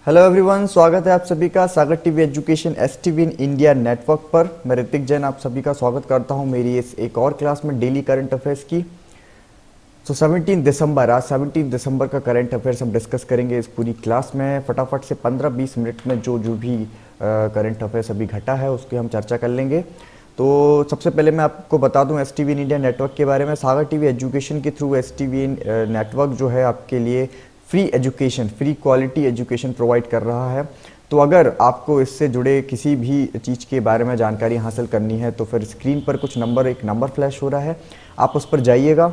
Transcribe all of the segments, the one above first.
Hello everyone, स्वागत है आप सभी का Sagar TV education STV in India network पर। मैं ऋतिक जैन आप सभी का स्वागत करता हूं मेरी इस एक और क्लास में डेली करंट अफेयर्स की। तो 17 दिसंबर, आज 17 दिसंबर का करंट अफेयर्स हम डिस्कस करेंगे इस पूरी क्लास में। फटाफट से 15-20 मिनट में जो जो भी करंट अफेयर्स अभी घटा है उसकी हम चर्चा कर लेंगे। तो सबसे पहले मैं आपको बता दूं एसटीवी इन इंडिया नेटवर्क के बारे में। सागर टीवी एजुकेशन के थ्रू एसटीवी नेटवर्क जो है आपके लिए free education, free quality education provide कर रहा है। तो अगर आपको इससे जुड़े किसी भी चीज़ के बारे में जानकारी हासिल करनी है तो फिर स्क्रीन पर कुछ नंबर, एक नंबर फ्लैश हो रहा है, आप उस पर जाइएगा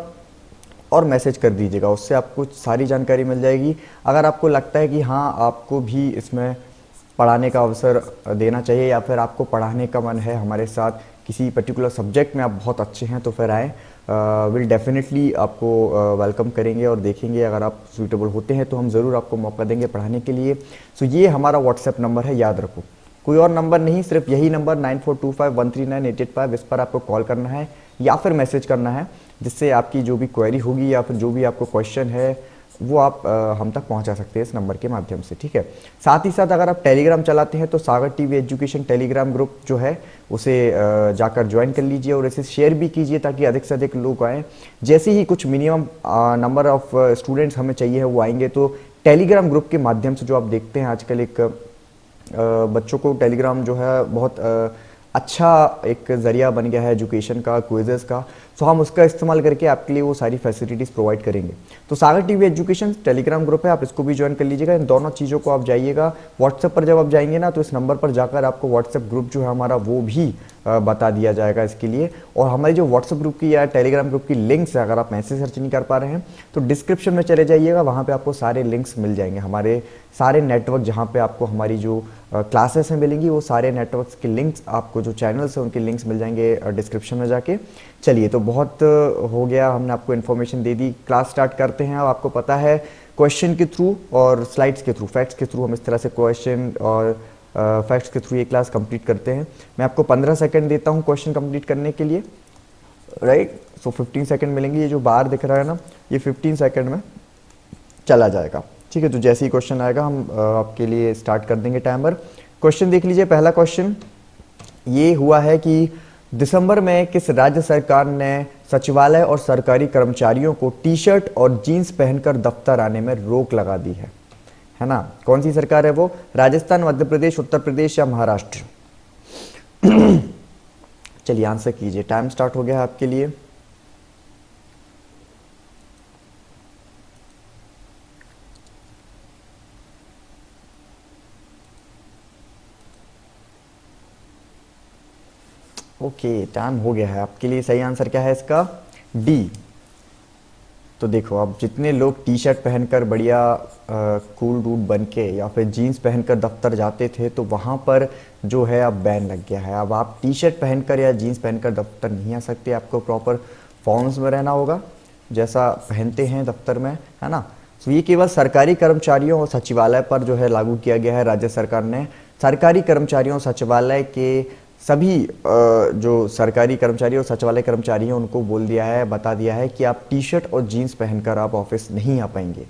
और मैसेज कर दीजिएगा, उससे आपको सारी जानकारी मिल जाएगी। अगर आपको लगता है कि हाँ आपको भी इसमें पढ़ाने का अवसर देना चाहिए या फिर आपको पढ़ाने का मन है हमारे साथ, किसी पर्टिकुलर सब्जेक्ट में आप बहुत अच्छे हैं, तो फिर आएँ। विल डेफिनेटली आपको वेलकम करेंगे और देखेंगे। अगर आप सूटेबल होते हैं तो हम ज़रूर आपको मौका देंगे पढ़ाने के लिए। सो ये हमारा व्हाट्सएप नंबर है, याद रखो, कोई और नंबर नहीं, सिर्फ यही नंबर 9425139885, इस पर आपको कॉल करना है या फिर मैसेज करना है, जिससे आपकी जो भी क्वेरी होगी या फिर जो भी आपको क्वेश्चन है वो आप हम तक पहुंचा सकते हैं इस नंबर के माध्यम से, ठीक है। साथ ही साथ अगर आप टेलीग्राम चलाते हैं तो सागर टीवी एजुकेशन टेलीग्राम ग्रुप जो है उसे जाकर ज्वाइन कर लीजिए और इसे शेयर भी कीजिए ताकि अधिक से अधिक लोग आएँ। जैसे ही कुछ मिनिमम नंबर ऑफ स्टूडेंट्स हमें चाहिए वो आएंगे तो टेलीग्राम ग्रुप के माध्यम से, जो आप देखते हैं आजकल एक बच्चों को टेलीग्राम जो है बहुत अच्छा एक ज़रिया बन गया है एजुकेशन का, क्विजेस का। सो हम उसका इस्तेमाल करके आपके लिए वो सारी फैसिलिटीज़ प्रोवाइड करेंगे। तो सागर टीवी एजुकेशन टेलीग्राम ग्रुप है, आप इसको भी ज्वाइन कर लीजिएगा। इन दोनों चीज़ों को आप जाइएगा। व्हाट्सएप पर जब आप जाएंगे ना तो इस नंबर पर जाकर आपको व्हाट्सएप ग्रुप जो है हमारा वो भी बता दिया जाएगा इसके लिए। और हमारी जो व्हाट्सएप ग्रुप की या टेलीग्राम ग्रुप की लिंक्स है, अगर आप मैसेज सर्च नहीं कर पा रहे हैं तो डिस्क्रिप्शन में चले जाइएगा, वहाँ पे आपको सारे लिंक्स मिल जाएंगे। हमारे सारे नेटवर्क जहाँ पे आपको हमारी जो क्लासेस हैं मिलेंगी, वो सारे नेटवर्क्स के लिंक्स, आपको जो चैनल्स हैं उनके लिंक्स मिल जाएंगे डिस्क्रिप्शन में जाके। चलिए, तो बहुत हो गया, हमने आपको इन्फॉर्मेशन दे दी। क्लास स्टार्ट करते हैं। अब आपको पता है क्वेश्चन के थ्रू और स्लाइड्स के थ्रू, फैक्ट्स के थ्रू हम इस तरह से क्वेश्चन और फैक्ट्स के थ्रू ये क्लास कंप्लीट करते हैं। मैं आपको 15 सेकंड देता हूँ क्वेश्चन कंप्लीट करने के लिए, राइट। सो 15 सेकंड मिलेंगे। ये जो बाहर दिख रहा है ना, ये 15 सेकंड में चला जाएगा, ठीक है। तो जैसे ही क्वेश्चन आएगा हम आपके लिए स्टार्ट कर देंगे टाइमर। क्वेश्चन देख लीजिए। पहला क्वेश्चन ये हुआ है कि दिसंबर में किस राज्य सरकार ने सचिवालय और सरकारी कर्मचारियों को टी शर्ट और जीन्स पहनकर दफ्तर आने में रोक लगा दी है ना। कौन सी सरकार है वो? राजस्थान, मध्य प्रदेश, उत्तर प्रदेश या महाराष्ट्र? चलिए आंसर कीजिए, टाइम स्टार्ट हो गया है आपके लिए। ओके, टाइम हो गया है आपके लिए। सही आंसर क्या है इसका? डी। तो देखो, अब जितने लोग टी शर्ट पहनकर बढ़िया कूल डूड बन के या फिर जीन्स पहनकर दफ्तर जाते थे तो वहाँ पर जो है अब बैन लग गया है। अब आप टी शर्ट पहनकर या जीन्स पहनकर दफ्तर नहीं आ सकते, आपको प्रॉपर फॉर्म्स में रहना होगा जैसा पहनते हैं दफ्तर में, है ना। तो ये केवल सरकारी कर्मचारियों और सचिवालय पर जो है लागू किया गया है। राज्य सरकार ने सरकारी कर्मचारियों और सचिवालय के सभी जो सरकारी कर्मचारी और सचिवालय कर्मचारी हैं उनको बोल दिया है, बता दिया है कि आप टी शर्ट और जीन्स पहनकर आप ऑफिस नहीं आ पाएंगे,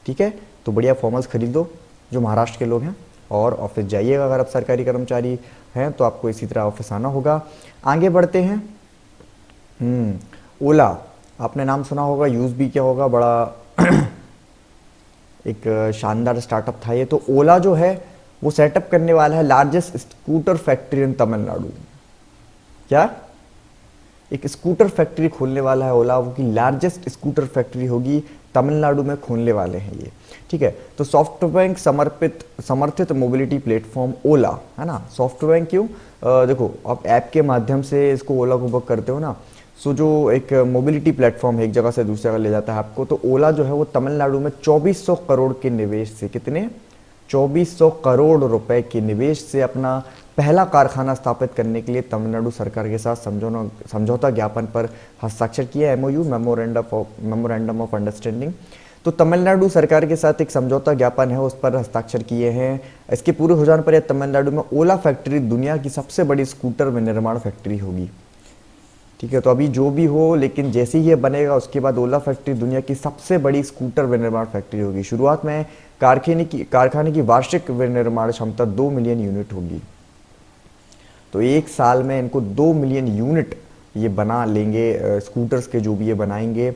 ठीक है। तो बढ़िया फॉर्मल्स खरीदो जो महाराष्ट्र के लोग हैं और ऑफिस जाइएगा। अगर आप सरकारी कर्मचारी हैं तो आपको इसी तरह ऑफिस आना होगा। आगे बढ़ते हैं। ओला, आपने नाम सुना होगा, यूज़ भी किया होगा, बड़ा एक शानदार स्टार्टअप था ये। तो ओला जो है वो सेटअप करने वाला है largest scooter factory in Tamil Nadu. क्या? एक स्कूटर फैक्ट्री खोलने वाला है ओला, वो की लार्जेस्ट स्कूटर फैक्ट्री होगी, तमिलनाडु में खोलने वाले हैं ये, ठीक है। तो सॉफ्टबैंक समर्थित मोबिलिटी प्लेटफॉर्म ओला, है ना। सॉफ्टबैंक क्यों? देखो, आप ऐप के माध्यम से इसको ओला को बुक करते हो ना, सो जो एक मोबिलिटी प्लेटफॉर्म है, एक जगह से दूसरी जगह ले जाता है आपको। तो ओला जो है वो तमिलनाडु में 2400 करोड़ के निवेश से, कितने? 2400 करोड़ रुपए के निवेश से अपना पहला कारखाना स्थापित करने के लिए तमिलनाडु सरकार के साथ समझौता ज्ञापन पर हस्ताक्षर किया, एमओयू, मेमोरेंडम ऑफ अंडरस्टैंडिंग। तो तमिलनाडु सरकार के साथ एक समझौता ज्ञापन है, उस पर हस्ताक्षर किए हैं। इसके पूरे हो जाने पर यह तमिलनाडु में ओला फैक्ट्री दुनिया की सबसे बड़ी स्कूटर विनिर्माण फैक्ट्री होगी, ठीक है, तो अभी जो भी हो, लेकिन जैसे ही ये बनेगा उसके बाद ओला फैक्ट्री दुनिया की सबसे बड़ी स्कूटर विनिर्माण फैक्ट्री होगी। शुरुआत में कारखाने की वार्षिक विनिर्माण क्षमता 2 मिलियन यूनिट होगी। तो एक साल में इनको 2 मिलियन यूनिट ये बना लेंगे, स्कूटर्स के जो भी ये बनाएंगे।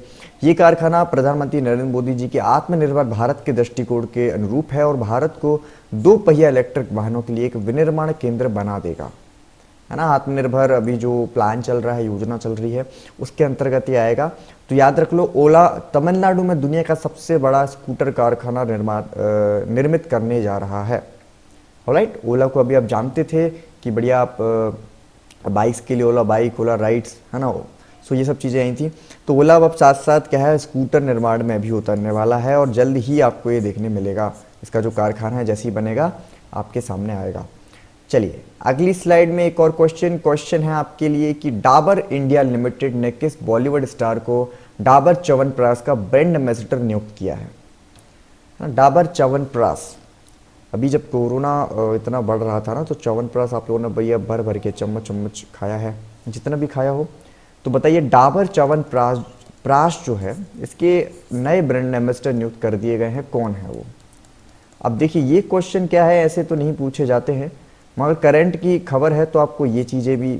ये कारखाना प्रधानमंत्री नरेंद्र मोदी जी के आत्मनिर्भर भारत के दृष्टिकोण के अनुरूप है और भारत को 2 पहिया इलेक्ट्रिक वाहनों के लिए एक विनिर्माण केंद्र बना देगा, है ना। आत्मनिर्भर अभी जो प्लान चल रहा है, योजना चल रही है, उसके अंतर्गत ये आएगा। तो याद रख लो, ओला तमिलनाडु में दुनिया का सबसे बड़ा स्कूटर कारखाना निर्मित करने जा रहा है। ऑलराइट, ओला को अभी आप जानते थे कि बढ़िया आप बाइक्स के लिए ओला बाइक, ओला राइड्स, है ना। सो ये सब चीज़ें आई थी। तो ओला अब साथ साथ क्या है, स्कूटर निर्माण में भी उतरने वाला है और जल्द ही आपको ये देखने मिलेगा। इसका जो कारखाना है जैसे ही बनेगा आपके सामने आएगा। चलिए अगली स्लाइड में एक और क्वेश्चन है आपके लिए कि डाबर इंडिया लिमिटेड ने किस बॉलीवुड स्टार को डाबर च्यवनप्राश का ब्रांड एम्बेसडर नियुक्त किया है ना। डाबर च्यवनप्राश, अभी जब कोरोना इतना बढ़ रहा था ना, तो च्यवनप्राश आप लोगों ने भैया भर भर के चम्मच खाया है, जितना भी खाया हो। तो बताइए, डाबर च्यवनप्राश जो है, इसके नए ब्रांड एम्बेसडर नियुक्त कर दिए गए हैं, कौन है वो। अब देखिए, ये क्वेश्चन क्या है, ऐसे तो नहीं पूछे जाते हैं, मगर करंट की खबर है तो आपको ये चीज़ें भी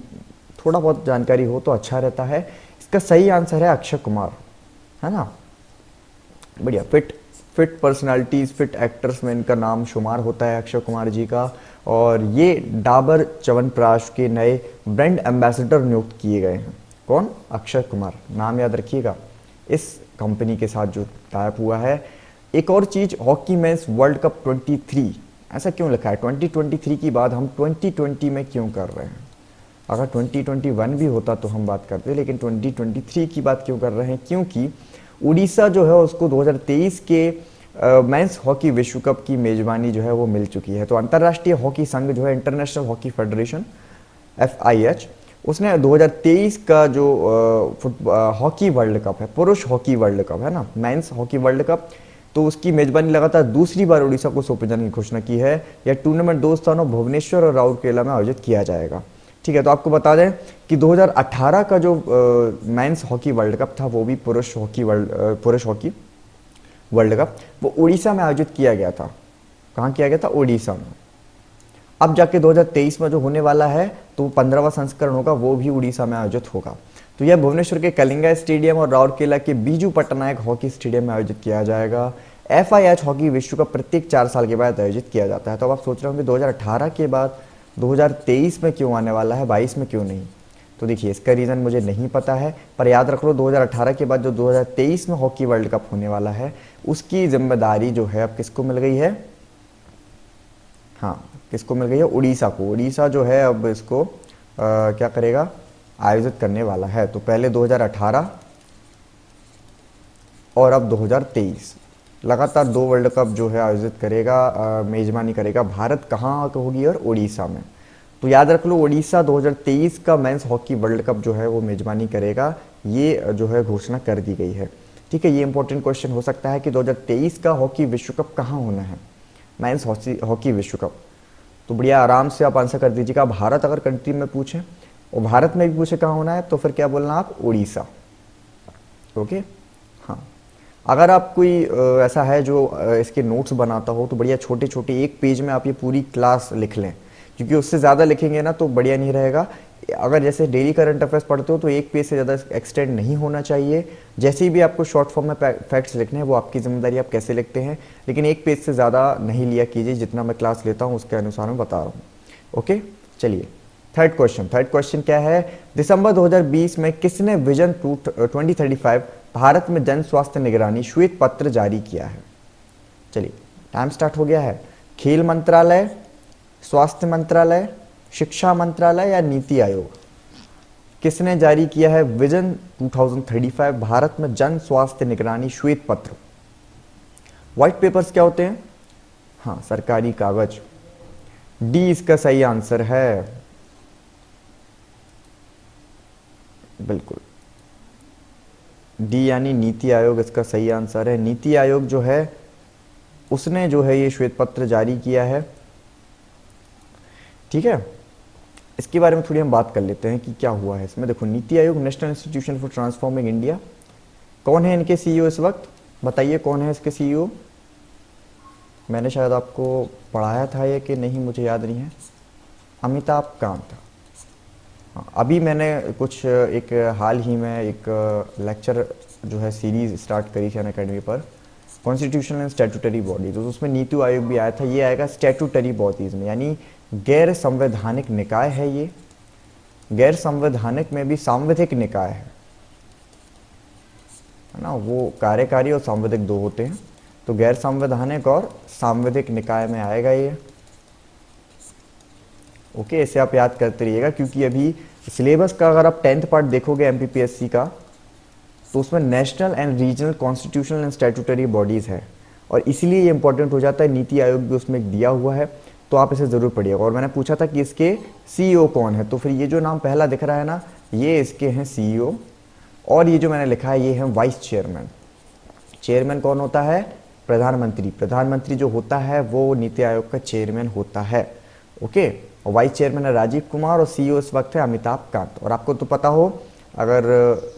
थोड़ा बहुत जानकारी हो तो अच्छा रहता है। इसका सही आंसर है अक्षय कुमार, है ना। बढ़िया, फिट पर्सनालिटीज़, फिट एक्टर्स में इनका नाम शुमार होता है अक्षय कुमार जी का। और ये डाबर च्यवनप्राश के नए ब्रांड एम्बेसडर नियुक्त किए गए हैं। कौन? अक्षय कुमार, नाम याद रखिएगा, इस कंपनी के साथ जो टाइप हुआ है। एक और चीज़, हॉकी मेंस वर्ल्ड कप 23, ऐसा क्यों लिखा है 2023 की बात हम 2020 में क्यों कर रहे हैं। अगर 2021 भी होता तो हम बात करते, लेकिन 2023 की बात क्यों कर रहे हैं, क्योंकि उड़ीसा जो है उसको 2023 के मेंस हॉकी विश्व कप की मेजबानी जो है वो मिल चुकी है। तो अंतर्राष्ट्रीय हॉकी संघ जो है, इंटरनेशनल हॉकी फेडरेशन FIH, उसने 2023 का जो हॉकी वर्ल्ड कप है, पुरुष हॉकी वर्ल्ड कप है ना, मेंस हॉकी वर्ल्ड कप, तो उसकी मेजबानी लगातार दूसरी बार उड़ीसा को सौंपे जाने की घोषणा की है। यह टूर्नामेंट 2 स्थानों भुवनेश्वर और राउरकेला में आयोजित किया जाएगा। ठीक है, तो आपको बता दें कि 2018 का जो मेंस हॉकी वर्ल्ड कप था, वो भी पुरुष हॉकी वर्ल्ड कप वो उड़ीसा में आयोजित किया गया था। कहाँ किया गया था? उड़ीसा में। अब जाके 2023 में जो होने वाला है, तो 15वां संस्करण होगा, वो भी उड़ीसा में आयोजित होगा। तो यह भुवनेश्वर के कलिंगा स्टेडियम और राउरकेला के बीजू पट्टनायक हॉकी स्टेडियम में आयोजित किया जाएगा। FIH हॉकी विश्व कप प्रत्येक 4 साल के बाद आयोजित किया जाता है। तो अब आप सोच रहे होंगे 2018 के बाद 2023 में क्यों आने वाला है, 22 में क्यों नहीं। तो देखिए, इसका रीज़न मुझे नहीं पता है, पर याद रख लो 2018 के बाद जो 2023 में हॉकी वर्ल्ड कप होने वाला है, उसकी जिम्मेदारी जो है अब किसको मिल गई है। हाँ, किसको मिल गई है? उड़ीसा को। उड़ीसा जो है अब इसको क्या करेगा, आयोजित करने वाला है। तो पहले 2018 और अब 2023 लगातार 2 वर्ल्ड कप जो है आयोजित करेगा, मेजबानी करेगा। भारत कहाँ होगी? और उड़ीसा में। तो याद रख लो, उड़ीसा 2023 का मेंस हॉकी वर्ल्ड कप जो है वो मेजबानी करेगा, ये जो है घोषणा कर दी गई है। ठीक है, ये इंपॉर्टेंट क्वेश्चन हो सकता है कि 2023 का हॉकी विश्व कप कहाँ होना है, मेंस हॉकी विश्व कप। तो बढ़िया आराम से आप आंसर कर दीजिएगा। भारत अगर कंट्री में पूछें और भारत में भी पूछे कहाँ होना है, तो फिर क्या बोलना आप? उड़ीसा। ओके, हाँ। अगर आप कोई ऐसा है जो इसके नोट्स बनाता हो, तो बढ़िया छोटे छोटे एक पेज में आप ये पूरी क्लास लिख लें, क्योंकि उससे ज़्यादा लिखेंगे ना तो बढ़िया नहीं रहेगा। अगर जैसे डेली करंट अफेयर्स पढ़ते हो तो एक पेज से ज़्यादा एक्सटेंड नहीं होना चाहिए। जैसे भी आपको शॉर्ट फॉर्म में फैक्ट्स लिखने हैं, वो आपकी जिम्मेदारी, आप कैसे लिखते हैं, लेकिन एक पेज से ज़्यादा नहीं लिया कीजिए। जितना मैं क्लास लेता हूँ उसके अनुसार मैं बता रहा हूँ। ओके, चलिए थर्ड क्वेश्चन क्या है? दिसंबर 2020 में किसने विजन 2035 भारत में जन स्वास्थ्य निगरानी श्वेत पत्र जारी किया है? चलिए, टाइम स्टार्ट हो गया है। खेल मंत्रालय, स्वास्थ्य मंत्रालय, शिक्षा मंत्रालय या नीति आयोग? किसने जारी किया है विजन 2035 भारत में जन स्वास्थ्य निगरानी श्वेत पत्र? व्हाइट पेपर्स क्या होते हैं? हाँ, सरकारी कागज। डी इसका सही आंसर है, बिल्कुल डी यानी नीति आयोग इसका सही आंसर है। नीति आयोग जो है उसने जो है ये श्वेत पत्र जारी किया है। ठीक है, इसके बारे में थोड़ी हम बात कर लेते हैं कि क्या हुआ है इसमें। देखो, NITI Aayog, national institution for transforming India, कौन है इनके सीईओ इस वक्त? बताइए कौन है इसके सीईओ? मैंने शायद आपको पढ़ाया था ये कि नहीं, मुझे याद नहीं है। अमिताभ कांत। हाँ, अभी मैंने कुछ एक हाल ही में एक लेक्चर जो है सीरीज स्टार्ट करी थी अनअकैडमी पर, कॉन्स्टिट्यूशनल एंड स्टैट्यूटरी बॉडीज, तो उसमें नीति आयोग भी आया था। ये आएगा स्टैट्यूटरी बॉडीज में, यानी गैर संवैधानिक निकाय है ये। गैर संवैधानिक में भी सांविधिक निकाय है ना, वो कार्यकारी और सांविधिक दो होते हैं, तो गैर संवैधानिक और सांविधिक निकाय में आएगा ये। ओके, इसे आप याद करते रहिएगा, क्योंकि अभी सिलेबस का अगर आप 10th पार्ट देखोगे एमपीपीएससी का, तो उसमें national and regional constitutional and statutory bodies है, और इसीलिए ये इंपॉर्टेंट हो जाता है। नीति आयोग भी उसमें दिया हुआ है, तो आप इसे ज़रूर पढ़िएगा। और मैंने पूछा था कि इसके सीईओ कौन है, तो फिर ये जो नाम पहला दिख रहा है ना, ये इसके हैं सीईओ, और ये जो मैंने लिखा है ये है वाइस चेयरमैन। चेयरमैन कौन होता है? प्रधानमंत्री। प्रधानमंत्री जो होता है वो नीति आयोग का चेयरमैन होता है। ओके, और वाइस चेयरमैन है राजीव कुमार, और सीईओ इस वक्त है अमिताभ कांत। और आपको तो पता हो, अगर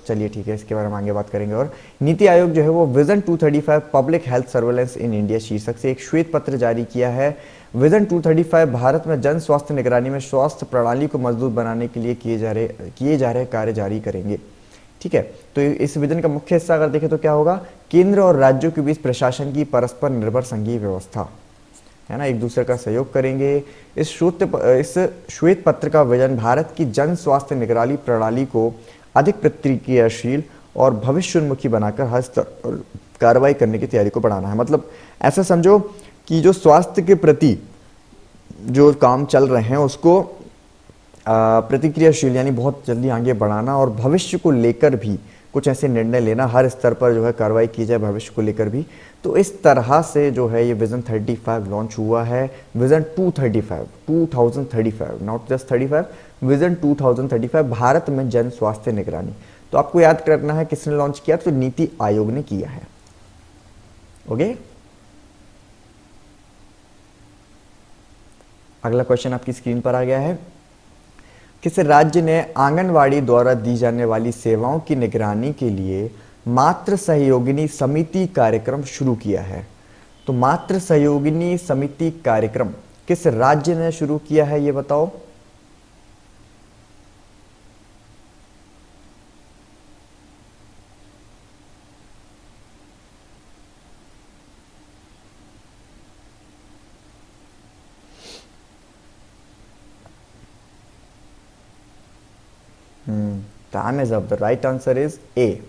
चलिए ठीक है, इसके बारे में आगे बात करेंगे। और नीति आयोग जो है वो vision 235 public health surveillance in India शीर्षक से एक श्वेत पत्र जारी किया है। विजन 235 भारत में जन स्वास्थ्य निगरानी में स्वास्थ्य प्रणाली को मजबूत बनाने के लिए किए जा रहे कार्य जारी करेंगे। ठीक है, तो इस विजन का मुख्य हिस्सा अगर देखें तो क्या होगा? केंद्र और राज्यों के बीच प्रशासन की परस्पर निर्भर संघीय व्यवस्था, है ना, एक दूसरे का सहयोग करेंगे। इस श्वेत पत्र का विजन भारत की जन स्वास्थ्य निगरानी प्रणाली को अधिक प्रतिक्रियाशील और भविष्योन्मुखी बनाकर हर स्तर पर कार्रवाई करने की तैयारी को बढ़ाना है। मतलब ऐसा समझो कि जो स्वास्थ्य के प्रति जो काम चल रहे हैं उसको प्रतिक्रियाशील यानी बहुत जल्दी आगे बढ़ाना, और भविष्य को लेकर भी कुछ ऐसे निर्णय लेना, हर स्तर पर जो है कार्रवाई की जाए भविष्य को लेकर भी। तो इस तरह से जो है ये विजन 35 लॉन्च हुआ है। Vision 2035, not just 35, vision 2035 Bharat में जन स्वास्थ्य निगरानी। तो आपको याद करना है किसने लॉन्च किया, तो नीति आयोग ने किया है। ओके, अगला क्वेश्चन आपकी स्क्रीन पर आ गया है। किस राज्य ने आंगनवाड़ी द्वारा दी जाने वाली सेवाओं की निगरानी के लिए मातृ सहयोगिनी समिति कार्यक्रम शुरू किया है? तो मातृ सहयोगिनी समिति कार्यक्रम किस राज्य ने शुरू किया है, ये बताओ। Time is up. The right answer is a.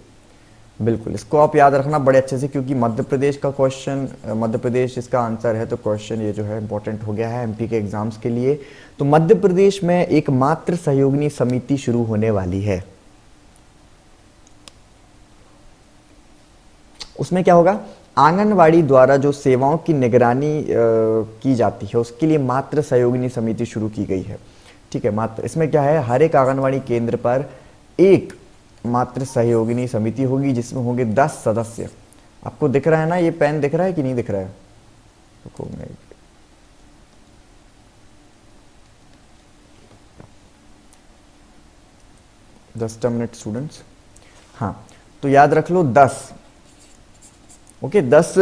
बिल्कुल, इसको आप याद रखना बड़े अच्छे से, क्योंकि मध्य प्रदेश का क्वेश्चन, मध्य प्रदेश इसका आंसर है, तो क्वेश्चन ये जो है इंपॉर्टेंट हो गया है एमपी के एग्जाम्स के लिए। तो मध्य प्रदेश में एक मातृ सहयोगिनी समिति शुरू होने वाली है। उसमें क्या होगा? आंगनवाड़ी द्वारा जो सेवाओं की निगरानी की जाती है उसके लिए मातृ सहयोगिनी समिति शुरू की गई है। ठीक है, मात्र इसमें क्या है, हर एक आंगनवाड़ी केंद्र पर एक मातृ सहयोगिनी समिति होगी जिसमें होंगे 10 सदस्य। आपको दिख रहा है ना, ये पेन दिख रहा है कि नहीं दिख रहा है? रुको, जस्ट अ मिनट स्टूडेंट्स। हाँ, तो याद रख लो 10। ओके, 10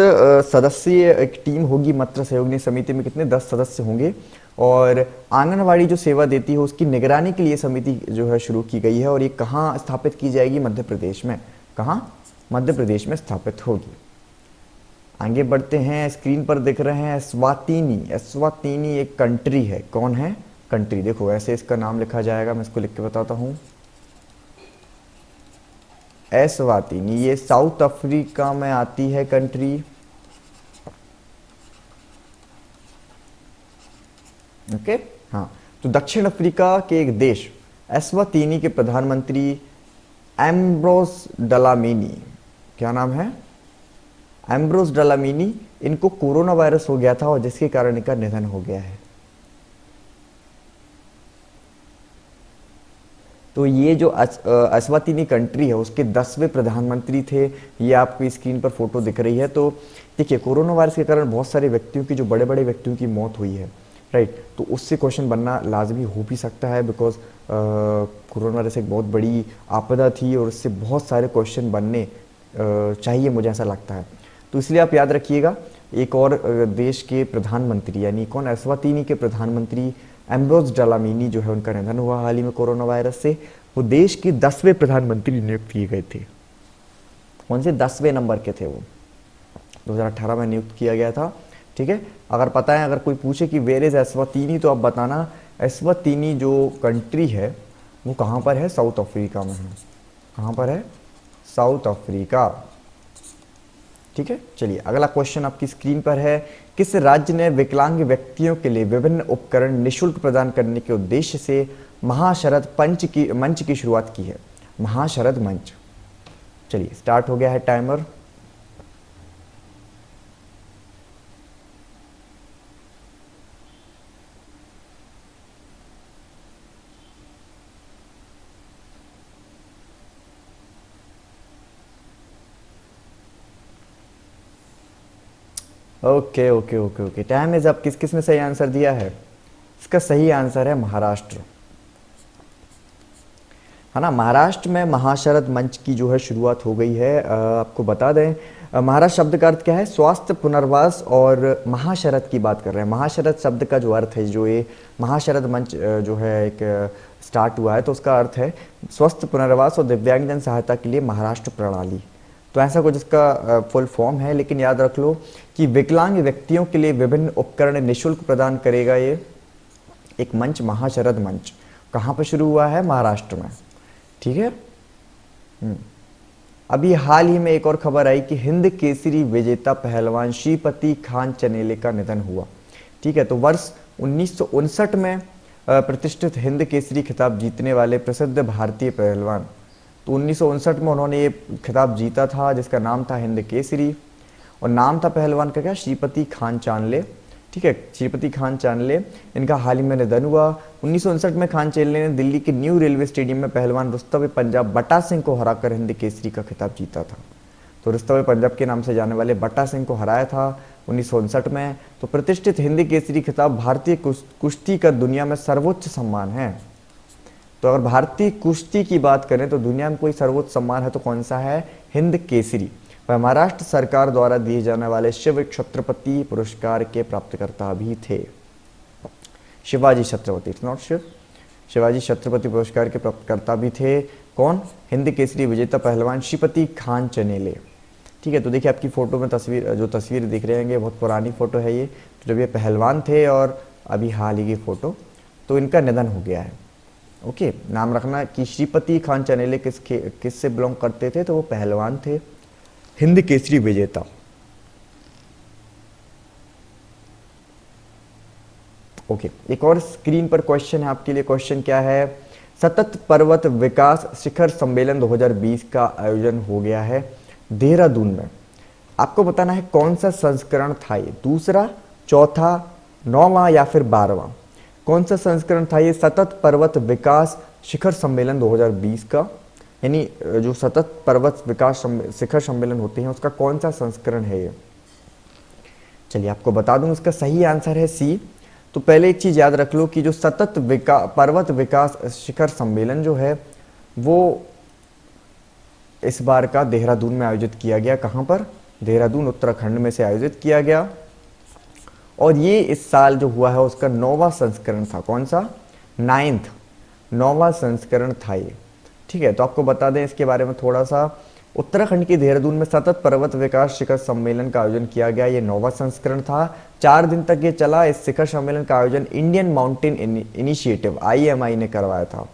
सदस्यीय एक टीम होगी मातृ सहयोगिनी समिति में। कितने? 10 सदस्य होंगे। और आंगनवाड़ी जो सेवा देती है उसकी निगरानी के लिए समिति जो है शुरू की गई है। और ये कहाँ स्थापित की जाएगी? मध्य प्रदेश में। कहाँ? मध्य प्रदेश में स्थापित होगी। आगे बढ़ते हैं, स्क्रीन पर दिख रहे हैं एस्वातिनी। एस्वातिनी एक कंट्री है। कौन है? कंट्री। देखो ऐसे इसका नाम लिखा जाएगा, मैं इसको लिख के बताता हूँ। एस्वातिनी, ये साउथ अफ्रीका में आती है कंट्री। ओके, हाँ, तो दक्षिण अफ्रीका के एक देश एस्वातिनी के प्रधानमंत्री एम्ब्रोस डलामिनी, क्या नाम है? एम्ब्रोस डलामिनी। इनको कोरोना वायरस हो गया था और जिसके कारण इनका निधन हो गया है। तो ये जो एस्वातिनी कंट्री है उसके 10वें प्रधानमंत्री थे। ये आपको स्क्रीन पर फोटो दिख रही है। तो देखिए, कोरोना वायरस के कारण बहुत सारे व्यक्तियों की, जो बड़े बड़े व्यक्तियों की मौत हुई है, राइट। तो उससे क्वेश्चन बनना लाजमी हो भी सकता है, बिकॉज कोरोना वायरस एक बहुत बड़ी आपदा थी और उससे बहुत सारे क्वेश्चन बनने चाहिए, मुझे ऐसा लगता है। तो इसलिए आप याद रखिएगा, एक और देश के प्रधानमंत्री यानी कौन, एस्वातिनी के प्रधानमंत्री एम्ब्रोस डालामिनी जो है, उनका निधन हुआ हाल ही में कोरोना वायरस से। वो देश के 10वें प्रधानमंत्री नियुक्त किए गए थे। कौन से 10वें नंबर के थे वो, 2018 में नियुक्त किया गया था। ठीक है, अगर पता है, अगर कोई पूछे कि वेयर इज एस्वातिनी, तो आप बताना एस्वातिनी जो कंट्री है वो कहाँ पर है, साउथ अफ्रीका में है। कहाँ पर है, साउथ अफ्रीका। ठीक है, चलिए अगला क्वेश्चन आपकी स्क्रीन पर है। किस राज्य ने विकलांग व्यक्तियों के लिए विभिन्न उपकरण निःशुल्क प्रदान करने के उद्देश्य से महाशरद मंच की शुरुआत की है? महाशरद मंच। चलिए स्टार्ट हो गया है timer. Okay okay okay okay, time is up. किस किस ने सही आंसर दिया है? इसका सही आंसर है महाराष्ट्र, है ना। महाराष्ट्र में महाशरद मंच की जो है शुरुआत हो गई है। आपको बता दें, महाराष्ट्र शब्द का अर्थ क्या है? स्वास्थ्य, पुनर्वास और महाशरद की बात कर रहे हैं। महाशरद शब्द का जो अर्थ है, जो ये महाशरद मंच जो है एक स्टार्ट हुआ है, तो उसका अर्थ है स्वस्थ, पुनर्वास और दिव्यांगजन सहायता के लिए महाराष्ट्र प्रणाली। तो ऐसा कुछ इसका फुल फॉर्म है। लेकिन याद रख लो कि विकलांग व्यक्तियों के लिए विभिन्न उपकरण निःशुल्क प्रदान करेगा ये एक मंच, महाशरद मंच। कहाँ पर शुरू हुआ है? महाराष्ट्र में। ठीक है। अभी हाल ही में एक और खबर आई कि हिंद केसरी विजेता पहलवान श्रीपति खान चनेले का निधन हुआ। ठीक है, तो वर्ष 1959 में प्रतिष्ठित हिंद केसरी खिताब जीतने वाले प्रसिद्ध भारतीय पहलवान, तो 1959 में उन्होंने ये खिताब जीता था जिसका नाम था हिंद केसरी, और नाम था पहलवान का क्या? श्रीपति खान चांदले। ठीक है, श्रीपति खान चांदले, इनका हाल ही में निधन हुआ। 1959 में खान चांदले ने दिल्ली के न्यू रेलवे स्टेडियम में पहलवान रुस्तम पंजाब बटा सिंह को हराकर हिंद केसरी का खिताब जीता था। तो रुस्तम पंजाब के नाम से जाने वाले बटा सिंह को हराया था 1959 में। तो प्रतिष्ठित हिंद केसरी खिताब भारतीय कुश्ती का दुनिया में सर्वोच्च सम्मान है। तो अगर भारतीय कुश्ती की बात करें तो दुनिया में कोई सर्वोच्च सम्मान है तो कौन सा है? हिंद केसरी। वह महाराष्ट्र सरकार द्वारा दिए जाने वाले शिव छत्रपति पुरस्कार के प्राप्तकर्ता भी थे। शिवाजी छत्रपति, इट्स नॉट शिव, शिवाजी छत्रपति पुरस्कार के प्राप्तकर्ता भी थे। कौन? हिंद केसरी विजेता पहलवान श्रीपति खान चनेले। ठीक है, तो देखिए आपकी फोटो में तस्वीर दिख रहे हैं, बहुत पुरानी फोटो है ये, तो जब ये पहलवान थे और अभी हाल ही की फोटो, तो इनका निधन हो गया है। ओके, नाम रखना कि श्रीपति खान चनेले किस से बिलोंग करते थे? तो वो पहलवान थे, हिंद केसरी विजेता। ओके, एक और स्क्रीन पर क्वेश्चन है आपके लिए। क्वेश्चन क्या है? सतत पर्वत विकास शिखर सम्मेलन 2020 का आयोजन हो गया है देहरादून में। आपको बताना है कौन सा संस्करण था ये, दूसरा, चौथा, 9वां या फिर 12वां? कौन सा संस्करण था ये सतत पर्वत विकास शिखर सम्मेलन 2020 का? यानी जो सतत पर्वत विकास शिखर सम्मेलन होते हैं उसका कौन सा संस्करण है ये? चलिए आपको बता दूं, इसका सही आंसर है सी। तो पहले एक चीज याद रख लो कि जो सतत पर्वत विकास शिखर सम्मेलन जो है वो इस बार का देहरादून में आयोजित किया गया। कहां पर? देहरादून, उत्तराखंड में से आयोजित किया गया। और ये इस साल जो हुआ है उसका 9वां संस्करण था। कौन सा? 9वां संस्करण था ये। ठीक है, तो आपको बता दें इसके बारे में थोड़ा सा। उत्तराखंड के देहरादून में सतत पर्वत विकास शिखर सम्मेलन का आयोजन किया गया। ये 9वां संस्करण था। 4 दिन तक ये चला। इस शिखर सम्मेलन का आयोजन इंडियन माउंटेन इनिशिएटिव IMI ने करवाया था।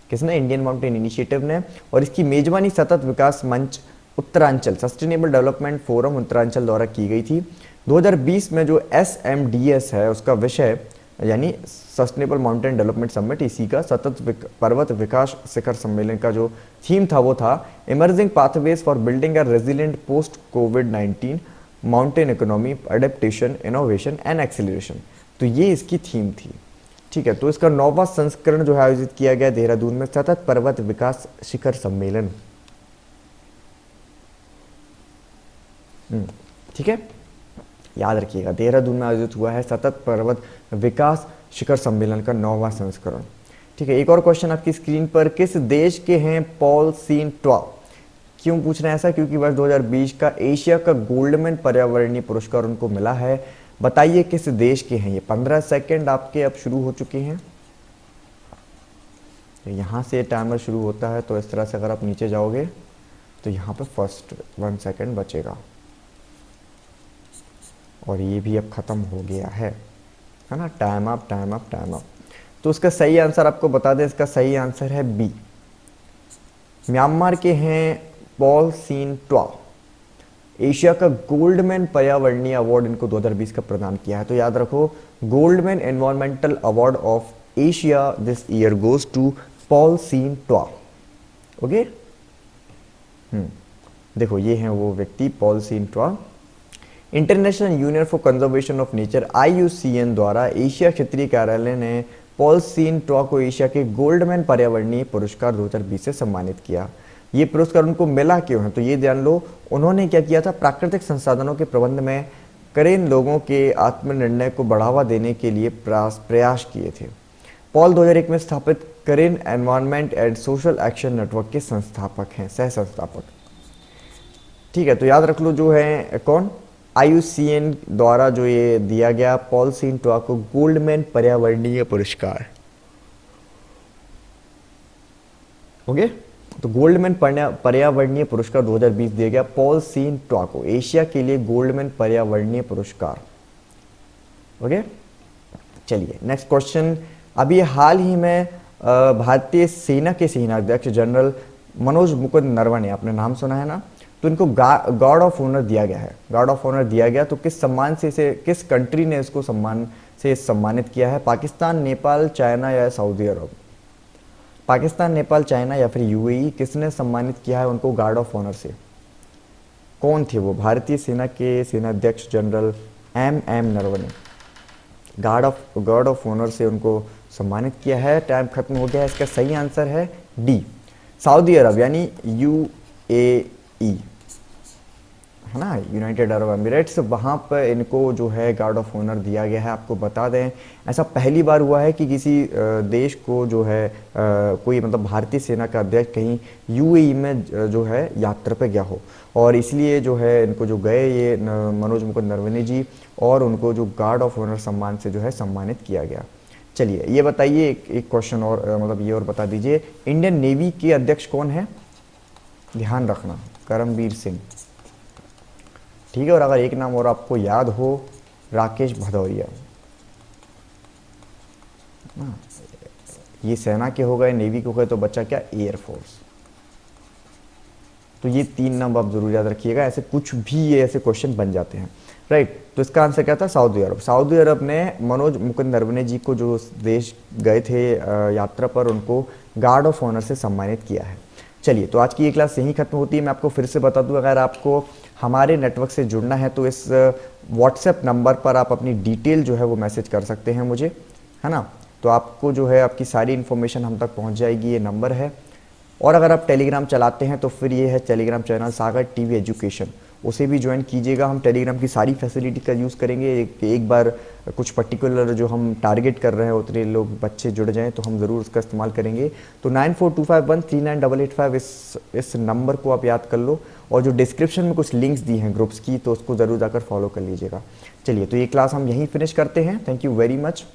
किसने? इंडियन माउंटेन इनिशिएटिव ने। और इसकी मेजबानी सतत विकास मंच Uttaranchal, sustainable development forum Uttaranchal द्वारा की गई थी। 2020 में जो SMDS है उसका विषय यानी सस्टेनेबल माउंटेन डेवलपमेंट समिट, इसी का सतत पर्वत विकास शिखर सम्मेलन का जो थीम था वो था emerging pathways for building a resilient post covid mountain economy, adaptation, innovation and acceleration. तो ये इसकी थीम थी। ठीक है, तो इसका 9वां संस्करण जो है आयोजित किया गया देहरादून में, सतत पर्वत विकास शिखर सम्मेलन। ठीक है, याद रखिएगा देहरादून में आयोजित हुआ है सतत पर्वत विकास शिखर सम्मेलन का 9वां संस्करण। ठीक है, एक और क्वेश्चन आपकी स्क्रीन पर, किस देश के हैं पॉल सीन ट्वा? क्यों पूछ रहे हैं ऐसा? क्योंकि वर्ष 2020 का एशिया का गोल्डमैन पर्यावरणीय पुरस्कार उनको मिला है। बताइए किस देश के हैं ये। 15 सेकंड आपके अब शुरू हो चुके हैं। यहाँ से टाइमर शुरू होता है, तो इस तरह से अगर आप नीचे जाओगे तो यहाँ पे फर्स्ट 1 सेकंड बचेगा, और ये भी अब ख़त्म हो गया है ना। Time up, time up, time up. तो इसका सही आंसर आपको बता दें, इसका सही आंसर है बी। म्यांमार के हैं पॉल सीन ट्वा। एशिया का गोल्डमैन पर्यावरणीय अवार्ड इनको 2020 का प्रदान किया है। तो याद रखो, Goldman environmental award of Asia this year goes to Paul Sein Twa. Okay, देखो ये हैं वो व्यक्ति, Paul Sein Twa. International union for conservation of nature IUCN द्वारा एशिया क्षेत्रीय कार्यालय ने पॉल सीन ट्वा को एशिया के गोल्डमैन पर्यावरणीय पुरस्कार 2020 से सम्मानित किया। ये पुरस्कार उनको मिला क्यों है? तो ये ध्यान लो, उन्होंने क्या किया था, प्राकृतिक संसाधनों के प्रबंध में करेन लोगों के आत्मनिर्णय को बढ़ावा देने के लिए प्रयास किए थे। पॉल 2001 में स्थापित करेन environment and social action network के संस्थापक हैं, सह संस्थापक। ठीक है, तो याद रख लो जो है कौन, IUCN द्वारा जो ये दिया गया पॉल सीन ट्वा को गोल्डमैन पर्यावरणीय पुरस्कार। ओके, तो गोल्डमैन पर्यावरणीय पुरस्कार 2020 दिया गया पॉल सीन ट्वा को, एशिया के लिए गोल्डमैन पर्यावरणीय पुरस्कार। ओके, चलिए नेक्स्ट क्वेश्चन। अभी हाल ही में भारतीय सेना के सेनाध्यक्ष जनरल मनोज मुकुंद नरवणे, आपने नाम सुना है ना, तो इनको गार्ड ऑफ ऑनर दिया गया है। गार्ड ऑफ ऑनर दिया गया, तो किस सम्मान से इसे, किस कंट्री ने इसको सम्मान से सम्मानित किया है? पाकिस्तान, नेपाल, चाइना या सऊदी अरब? पाकिस्तान, नेपाल, चाइना या फिर UAE, किसने सम्मानित किया है उनको गार्ड ऑफ ऑनर से? कौन थे वो? भारतीय सेना के सेनाध्यक्ष general MM Naravane guard of honour से उनको सम्मानित किया है। टाइम खत्म हो गया है। इसका सही आंसर है डी, सऊदी अरब, यानी UAE, है ना, यूनाइटेड अरब एमिरेट्स। वहाँ पर इनको जो है गार्ड ऑफ ऑनर दिया गया है। आपको बता दें, ऐसा पहली बार हुआ है कि किसी देश को जो है कोई मतलब भारतीय सेना का अध्यक्ष कहीं UAE में जो है यात्रा पे गया हो, और इसलिए जो है इनको जो गए ये मनोज मुकुंद नरवणे जी, और उनको जो गार्ड ऑफ ऑनर सम्मान से जो है सम्मानित किया गया। चलिए ये बताइए, एक क्वेश्चन और मतलब ये और बता दीजिए, इंडियन नेवी के अध्यक्ष कौन है? ध्यान रखना, करमबीर सिंह। ठीक है, और अगर एक नाम और आपको याद हो, राकेश भदौरिया। ये सेना के हो गए, नेवी के हो गए, तो बच्चा क्या, एयरफोर्स। तो ये 3 नाम आप जरूर याद रखिएगा, ऐसे कुछ भी ये ऐसे क्वेश्चन बन जाते हैं, राइट। तो इसका आंसर क्या था? सऊदी अरब। सऊदी अरब ने मनोज मुकुंद नरवणे जी को जो देश गए थे यात्रा पर, उनको गार्ड ऑफ ऑनर से सम्मानित किया है। चलिए, तो आज की ये क्लास यहीं खत्म होती है। मैं आपको फिर से बता दूं, अगर आपको हमारे नेटवर्क से जुड़ना है तो इस व्हाट्सएप नंबर पर आप अपनी डिटेल जो है वो मैसेज कर सकते हैं मुझे, है ना। तो आपको जो है आपकी सारी इन्फॉर्मेशन हम तक पहुंच जाएगी, ये नंबर है। और अगर आप टेलीग्राम चलाते हैं तो फिर ये है टेलीग्राम चैनल सागर TV एजुकेशन, उसे भी ज्वाइन कीजिएगा। हम टेलीग्राम की सारी फैसिलिटी का यूज़ करेंगे। एक बार कुछ पर्टिकुलर जो हम टारगेट कर रहे हैं उतने लोग बच्चे जुड़ जाएं तो हम ज़रूर उसका इस्तेमाल करेंगे। तो 9425139885 इस नंबर को आप याद कर लो, और जो डिस्क्रिप्शन में कुछ लिंक्स दी हैं ग्रुप्स की, तो उसको ज़रूर जाकर फॉलो कर लीजिएगा। चलिए, तो ये क्लास हम यहीं फिनिश करते हैं। Thank you very much.